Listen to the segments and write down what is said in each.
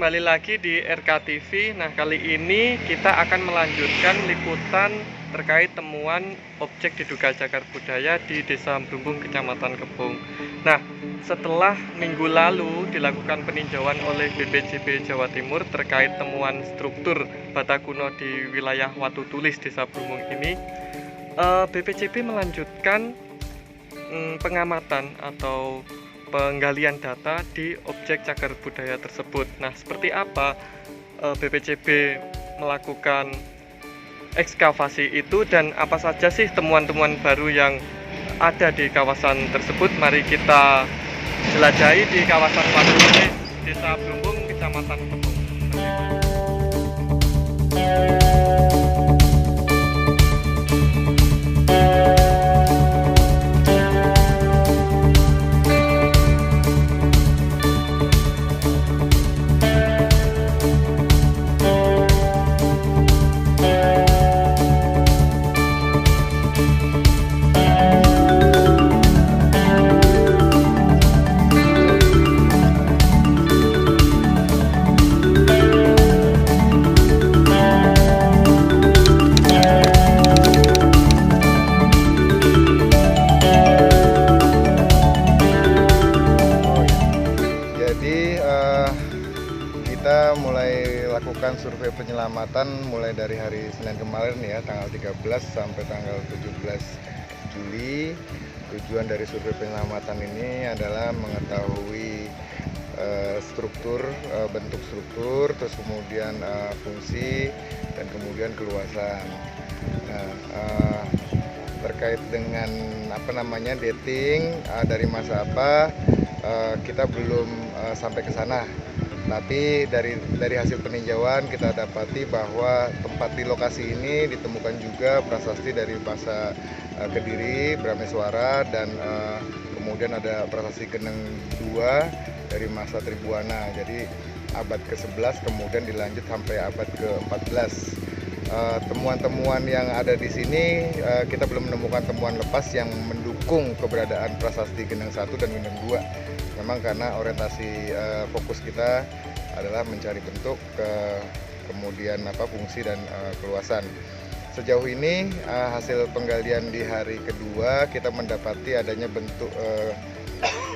kembali lagi di RKTV. Nah, kali ini kita akan melanjutkan liputan terkait temuan objek diduga cagar budaya di Desa Brumbung, Kecamatan Kebong. Nah, setelah minggu lalu dilakukan peninjauan oleh BPJB Jawa Timur terkait temuan struktur bata kuno di wilayah Watu Tulis, Desa Brumbung ini, BPJB melanjutkan pengamatan atau penggalian data di objek cagar budaya tersebut. Nah, seperti apa BPJB melakukan ekskavasi itu dan apa saja sih temuan-temuan baru yang ada di kawasan tersebut? Mari kita jelajahi di kawasan Watu Tulis, Desa Brumbung, Kecamatan Kebong. Kita mulai lakukan survei penyelamatan mulai dari hari Senin kemarin ya, tanggal 13 sampai tanggal 17 Juli. Tujuan dari survei penyelamatan ini adalah mengetahui struktur, bentuk struktur, terus kemudian fungsi, dan kemudian keluasan. Nah, terkait dengan dating dari masa apa, kita belum sampai ke sana. Tapi dari hasil peninjauan kita dapati bahwa tempat di lokasi ini ditemukan juga prasasti dari masa Kediri, Brameswara, dan kemudian ada prasasti Geneng II dari masa Tribuana. Jadi abad ke-11 kemudian dilanjut sampai abad ke-14. Temuan-temuan yang ada di sini kita belum menemukan temuan lepas yang mendukung keberadaan prasasti Geneng I dan Geneng II. Memang karena orientasi fokus kita adalah mencari bentuk, kemudian fungsi dan keluasan. Sejauh ini hasil penggalian di hari kedua kita mendapati adanya bentuk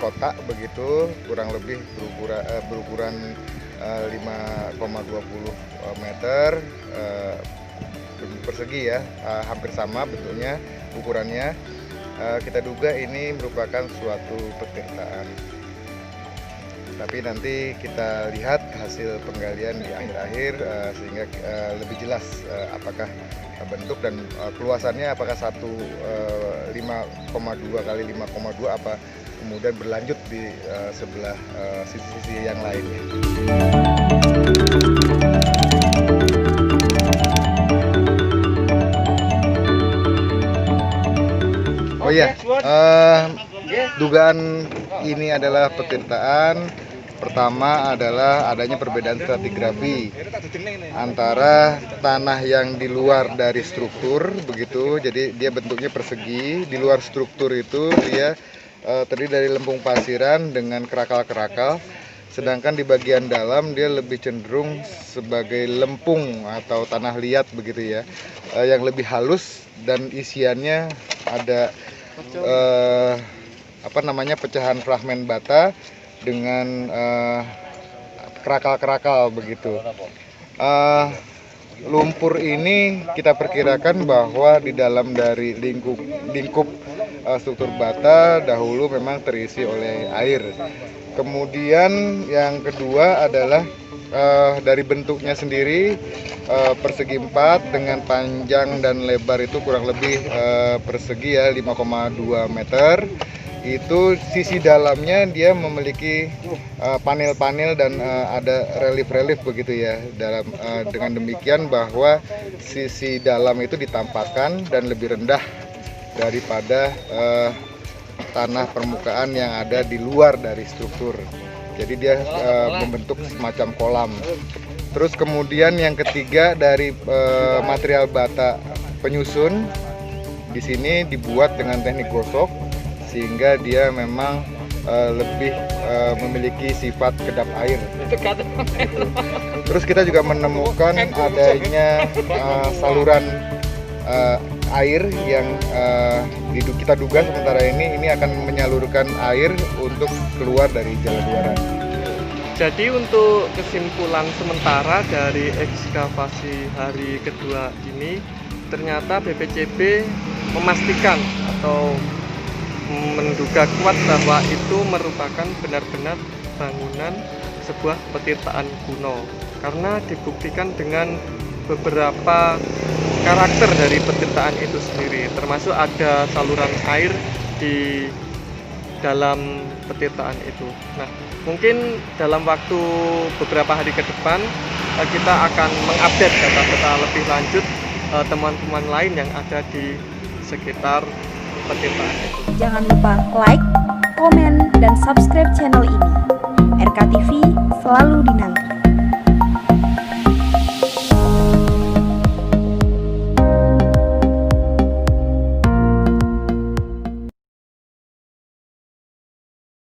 kotak begitu, kurang lebih berukuran 5,20 meter persegi ya, hampir sama bentuknya, ukurannya. Kita duga ini merupakan suatu petirtaan. Tapi nanti kita lihat hasil penggalian di akhir-akhir sehingga lebih jelas apakah bentuk dan keluasannya, apakah 5,2 kali 5,2 apa kemudian berlanjut di sebelah sisi-sisi yang lainnya. Oh iya, dugaan ini adalah petirtaan. Pertama adalah adanya perbedaan stratigrafi antara tanah yang di luar dari struktur begitu, jadi dia bentuknya persegi. Di luar struktur itu dia terdiri dari lempung pasiran dengan kerakal-kerakal, sedangkan di bagian dalam dia lebih cenderung sebagai lempung atau tanah liat begitu ya, yang lebih halus dan isiannya ada pecahan fragmen bata dengan kerakal-kerakal begitu. Lumpur ini kita perkirakan bahwa di dalam dari lingkup struktur bata dahulu memang terisi oleh air. Kemudian yang kedua adalah dari bentuknya sendiri, persegi 4 dengan panjang dan lebar itu kurang lebih persegi ya 5,2 meter. Itu sisi dalamnya dia memiliki panel-panel dan ada relief-relief begitu ya. Dengan demikian bahwa sisi dalam itu ditampakkan dan lebih rendah daripada tanah permukaan yang ada di luar dari struktur. Jadi dia membentuk semacam kolam. Terus kemudian yang ketiga dari material bata penyusun di sini dibuat dengan teknik gosok sehingga dia memang lebih memiliki sifat kedap air. Terus kita juga menemukan adanya saluran air yang kita duga sementara ini akan menyalurkan air untuk keluar dari jalan luaran. Jadi untuk kesimpulan sementara dari ekskavasi hari kedua ini, ternyata BPCB memastikan atau menduga kuat bahwa itu merupakan benar-benar bangunan sebuah petirtaan kuno, karena dibuktikan dengan beberapa karakter dari petirtaan itu sendiri, termasuk ada saluran air di dalam petirtaan itu. Nah, mungkin dalam waktu beberapa hari ke depan kita akan mengupdate data-data lebih lanjut temuan-temuan lain yang ada di sekitar petirtaan itu. Jangan lupa like, komen, dan subscribe channel ini. RKTV selalu dinanti.